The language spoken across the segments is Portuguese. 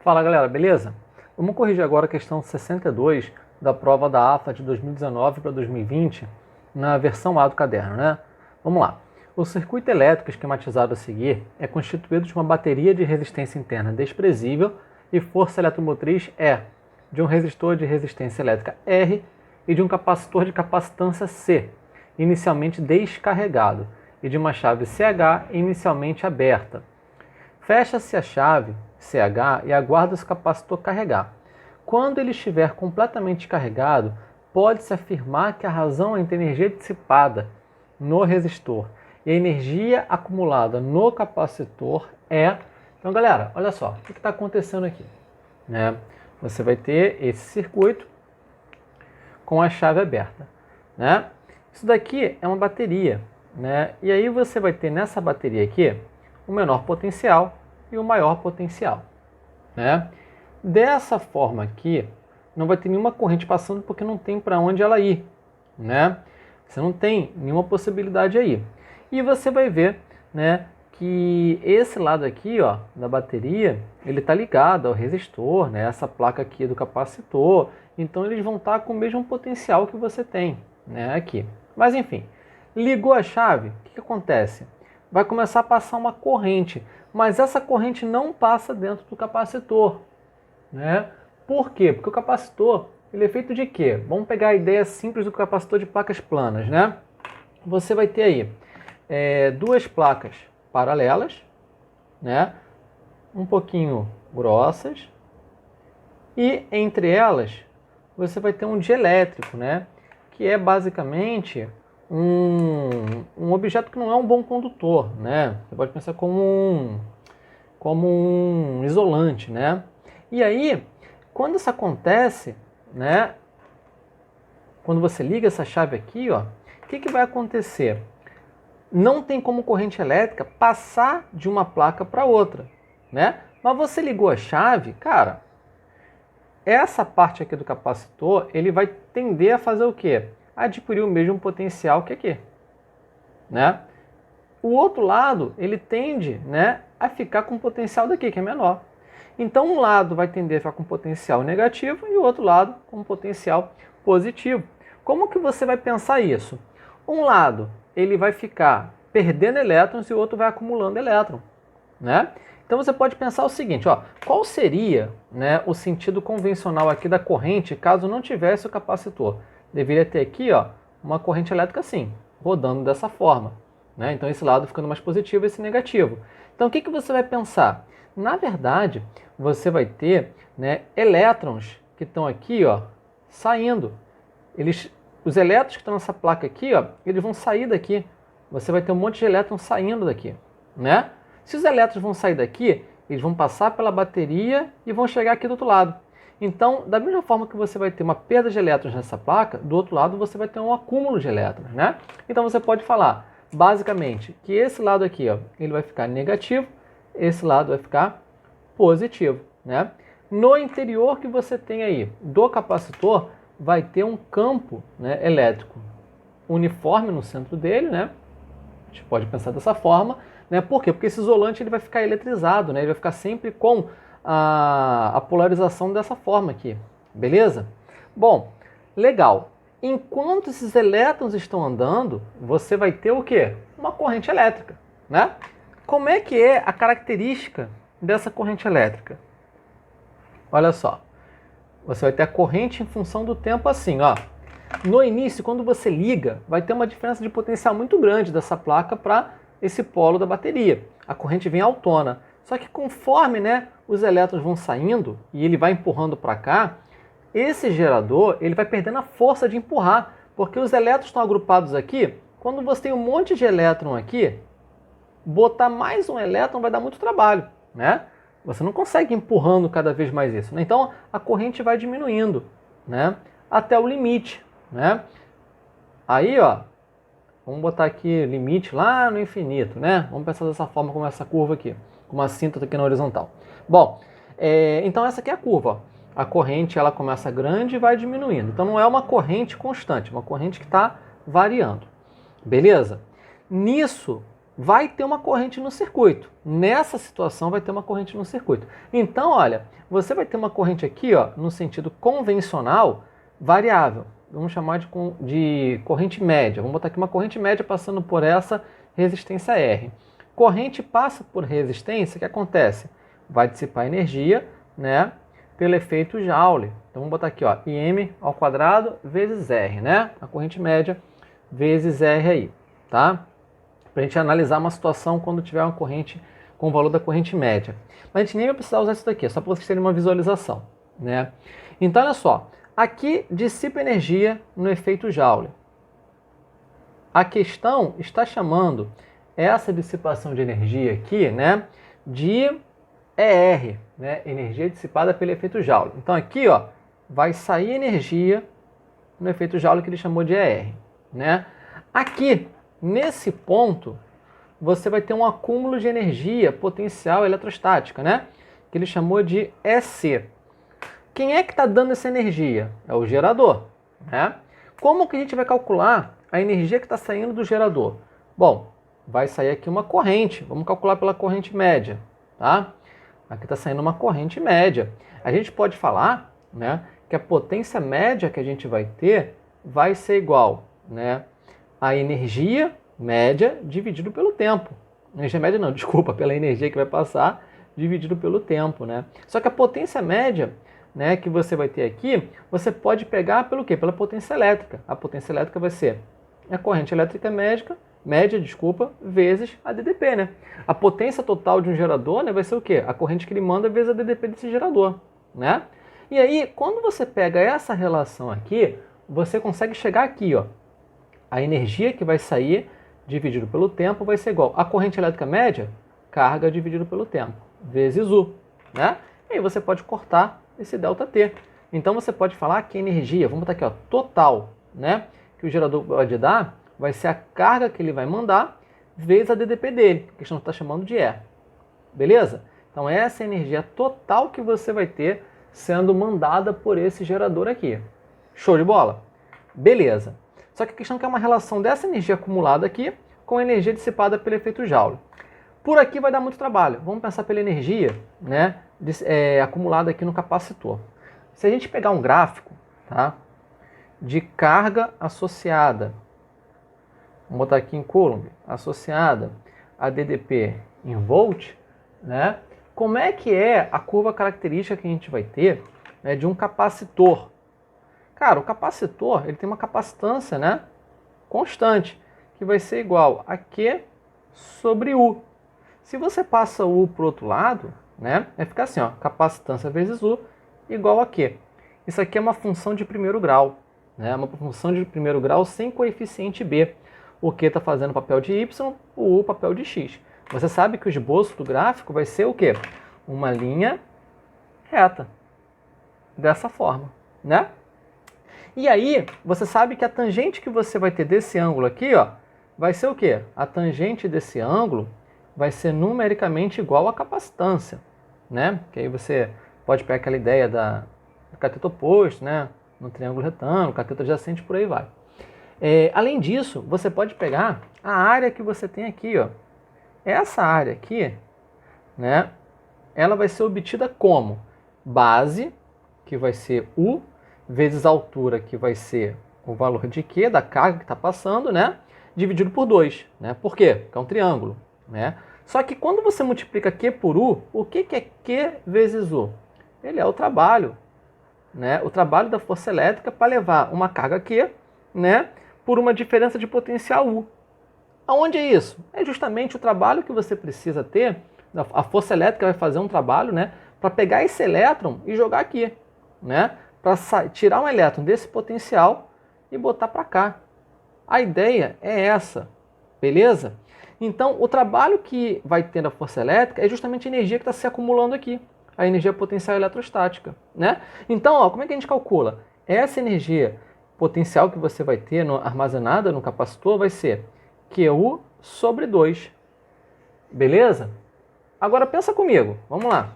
Fala galera, beleza? Vamos corrigir agora a questão 62 da prova da AFA de 2019 para 2020 na versão A do caderno, né? Vamos lá. O circuito elétrico esquematizado a seguir é constituído de uma bateria de resistência interna desprezível e força eletromotriz E, de um resistor de resistência elétrica R e de um capacitor de capacitância C, inicialmente descarregado, e de uma chave CH inicialmente aberta. Fecha-se a chave CH e aguarda-se o capacitor carregar. Quando ele estiver completamente carregado, pode-se afirmar que a razão entre a energia dissipada no resistor e a energia acumulada no capacitor é... Então, galera, olha só, o que está acontecendo aqui? Né? Você vai ter esse circuito com a chave aberta. Né? Isso daqui é uma bateria. Né? E aí você vai ter nessa bateria aqui o menor potencial e o maior potencial. Né? Dessa forma aqui, não vai ter nenhuma corrente passando porque não tem para onde ela ir. Né? Você não tem nenhuma possibilidade aí. E você vai ver, né, que esse lado aqui, ó, da bateria, ele está ligado ao resistor, né, essa placa aqui do capacitor. Então eles vão estar com o mesmo potencial que você tem, né, aqui. Mas enfim, ligou a chave, o que acontece? Vai começar a passar uma corrente, mas essa corrente não passa dentro do capacitor, né? Por quê? Porque o capacitor, ele é feito de quê? Vamos pegar a ideia simples do capacitor de placas planas, né? Você vai ter aí duas placas paralelas, né? Um pouquinho grossas, e entre elas você vai ter um dielétrico, né? Que é basicamente um objeto que não é um bom condutor, né? Você pode pensar como um isolante, né? E aí, quando isso acontece, né? Quando você liga essa chave aqui, ó, o que vai acontecer? Não tem como corrente elétrica passar de uma placa para outra, né? Mas você ligou a chave, cara, essa parte aqui do capacitor, ele vai tender a fazer o quê? Adquirir o mesmo potencial que aqui, né? O outro lado, ele tende, né, a ficar com o potencial daqui, que é menor. Então, um lado vai tender a ficar com potencial negativo e o outro lado com potencial positivo. Como que você vai pensar isso? Um lado, ele vai ficar perdendo elétrons e o outro vai acumulando elétron, né? Então, você pode pensar o seguinte, ó, qual seria, né, o sentido convencional aqui da corrente caso não tivesse o capacitor? Deveria ter aqui, ó, uma corrente elétrica assim, rodando dessa forma, né? Então, esse lado ficando mais positivo e esse negativo. Então, o que você vai pensar? Na verdade, você vai ter, né, elétrons que estão aqui, ó, saindo. Os elétrons que estão nessa placa aqui, ó, eles vão sair daqui. Você vai ter um monte de elétrons saindo daqui, né? Se os elétrons vão sair daqui, eles vão passar pela bateria e vão chegar aqui do outro lado. Então, da mesma forma que você vai ter uma perda de elétrons nessa placa, do outro lado você vai ter um acúmulo de elétrons, né? Então você pode falar, basicamente, que esse lado aqui, ó, ele vai ficar negativo, esse lado vai ficar positivo, né? No interior que você tem aí do capacitor, vai ter um campo, né, elétrico uniforme no centro dele, né? A gente pode pensar dessa forma, né? Por quê? Porque esse isolante ele vai ficar eletrizado, né? Ele vai ficar sempre com a polarização dessa forma aqui, beleza? Bom, legal. Enquanto esses elétrons estão andando, você vai ter o quê? Uma corrente elétrica, né? Como é que é a característica dessa corrente elétrica? Olha só, você vai ter a corrente em função do tempo assim, ó. No início, quando você liga, vai ter uma diferença de potencial muito grande dessa placa para esse polo da bateria. A corrente vem autona. Só que conforme, né, os elétrons vão saindo e ele vai empurrando para cá, esse gerador ele vai perdendo a força de empurrar, porque os elétrons estão agrupados aqui. Quando você tem um monte de elétron aqui, botar mais um elétron vai dar muito trabalho, né? Você não consegue ir empurrando cada vez mais isso, né? Então a corrente vai diminuindo, né, até o limite, né? Aí, ó, vamos botar aqui limite lá no infinito, né? Vamos pensar dessa forma, como essa curva aqui, com uma cinta aqui na horizontal. Bom, então essa aqui é a curva, ó. A corrente ela começa grande e vai diminuindo. Então não é uma corrente constante, é uma corrente que está variando. Beleza? Nisso, vai ter uma corrente no circuito. Nessa situação vai ter uma corrente no circuito. Então, olha, você vai ter uma corrente aqui, ó, no sentido convencional, variável. Vamos chamar de corrente média. Vamos botar aqui uma corrente média passando por essa resistência R. Corrente passa por resistência, o que acontece? Vai dissipar energia, né, pelo efeito Joule. Então vamos botar aqui, ó, IM ao quadrado vezes R, né? A corrente média vezes R aí, tá? Para a gente analisar uma situação quando tiver uma corrente com o valor da corrente média. Mas a gente nem vai precisar usar isso daqui, é só para vocês terem uma visualização, né? Então olha só, aqui dissipa energia no efeito Joule. A questão está chamando essa dissipação de energia aqui, né, de ER, né, energia dissipada pelo efeito Joule. Então aqui, ó, vai sair energia no efeito Joule que ele chamou de ER, né? Aqui, nesse ponto, você vai ter um acúmulo de energia potencial eletrostática, né, que ele chamou de EC. Quem é que está dando essa energia? É o gerador, né? Como que a gente vai calcular a energia que está saindo do gerador? Bom, vai sair aqui uma corrente. Vamos calcular pela corrente média, tá? Aqui está saindo uma corrente média. A gente pode falar, né, que a potência média que a gente vai ter vai ser igual, né, a energia média dividido pelo tempo. Energia média não, desculpa, pela energia que vai passar dividido pelo tempo, né? Só que a potência média, né, que você vai ter aqui, você pode pegar pelo quê? Pela potência elétrica. A potência elétrica vai ser a corrente elétrica média, vezes a DDP, né? A potência total de um gerador, né, vai ser o quê? A corrente que ele manda vezes a DDP desse gerador, né? E aí, quando você pega essa relação aqui, você consegue chegar aqui, ó. A energia que vai sair dividido pelo tempo vai ser igual a corrente elétrica média, carga dividido pelo tempo, vezes U, né? E aí você pode cortar esse ΔT. Então você pode falar que a energia, vamos botar aqui, ó, total, né, que o gerador pode dar, vai ser a carga que ele vai mandar vezes a DDP dele, que a gente está chamando de E. Beleza? Então essa é a energia total que você vai ter sendo mandada por esse gerador aqui. Show de bola? Beleza. Só que a questão é que é uma relação dessa energia acumulada aqui com a energia dissipada pelo efeito Joule. Por aqui vai dar muito trabalho. Vamos pensar pela energia, né, acumulada aqui no capacitor. Se a gente pegar um gráfico, tá, de carga associada, vamos botar aqui em Coulomb, associada a DDP em volt, né, como é que é a curva característica que a gente vai ter, né, de um capacitor? Cara, o capacitor ele tem uma capacitância, né, constante, que vai ser igual a Q sobre U. Se você passa U para o outro lado, né, vai ficar assim, ó, capacitância vezes U igual a Q. Isso aqui é uma função de primeiro grau, né, uma função de primeiro grau sem coeficiente B. O Q está fazendo papel de Y, o U papel de X. Você sabe que o esboço do gráfico vai ser o quê? Uma linha reta, dessa forma, né? E aí, você sabe que a tangente que você vai ter desse ângulo aqui, ó, vai ser o quê? A tangente desse ângulo vai ser numericamente igual à capacitância, né? Que aí você pode pegar aquela ideia do cateto oposto, né? No triângulo retângulo, cateto adjacente, por aí vai. Além disso, você pode pegar a área que você tem aqui, ó. Essa área aqui, né? Ela vai ser obtida como? Base, que vai ser U, vezes a altura, que vai ser o valor de Q, da carga que está passando, né? Dividido por 2, né? Por quê? Porque é um triângulo, né? Só que quando você multiplica Q por U, o que é Q vezes U? Ele é o trabalho, né? O trabalho da força elétrica para levar uma carga Q, né, por uma diferença de potencial U. Aonde é isso? É justamente o trabalho que você precisa ter, a força elétrica vai fazer um trabalho, né, para pegar esse elétron e jogar aqui, né, para tirar um elétron desse potencial e botar para cá. A ideia é essa, beleza? Então, o trabalho que vai ter na força elétrica é justamente a energia que está se acumulando aqui, a energia potencial eletrostática, né? Então, ó, como é que a gente calcula? Essa energia potencial que você vai ter armazenada no capacitor vai ser QU sobre 2, beleza? Agora pensa comigo, vamos lá.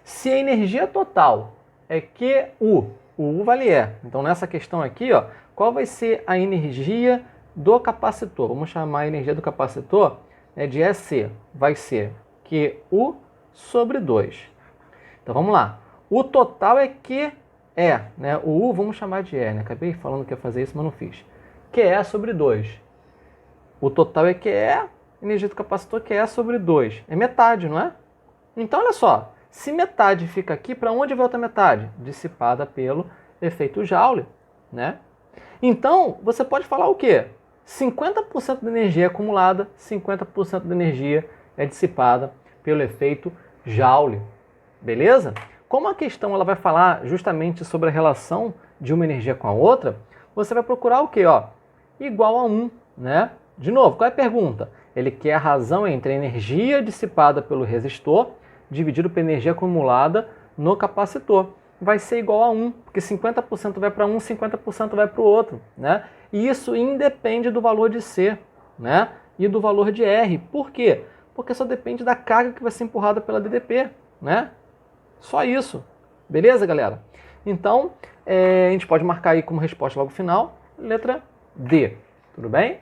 Se a energia total é QU, o U vale E, então nessa questão aqui, ó, qual vai ser a energia do capacitor? Vamos chamar a energia do capacitor de EC vai ser QU sobre 2. Então vamos lá. O total é QE, né? O U vamos chamar de E, né? Acabei falando que ia fazer isso, mas não fiz. QE sobre 2. O total é QE, energia do capacitor QE sobre 2. É metade, não é? Então olha só, se metade fica aqui, para onde vai outra metade? Dissipada pelo efeito Joule, né? Então, você pode falar o quê? 50% da energia é acumulada, 50% da energia é dissipada pelo efeito Joule. Beleza? Como a questão ela vai falar justamente sobre a relação de uma energia com a outra, você vai procurar o quê? Ó, igual a 1, né? De novo, qual é a pergunta? Ele quer a razão entre a energia dissipada pelo resistor dividido pela energia acumulada no capacitor. Vai ser igual a 1, porque 50% vai para um, 50% vai para o outro, né? E isso independe do valor de C, né? E do valor de R. Por quê? Porque só depende da carga que vai ser empurrada pela DDP, né? Só isso. Beleza, galera? Então, a gente pode marcar aí como resposta logo final, letra D. Tudo bem?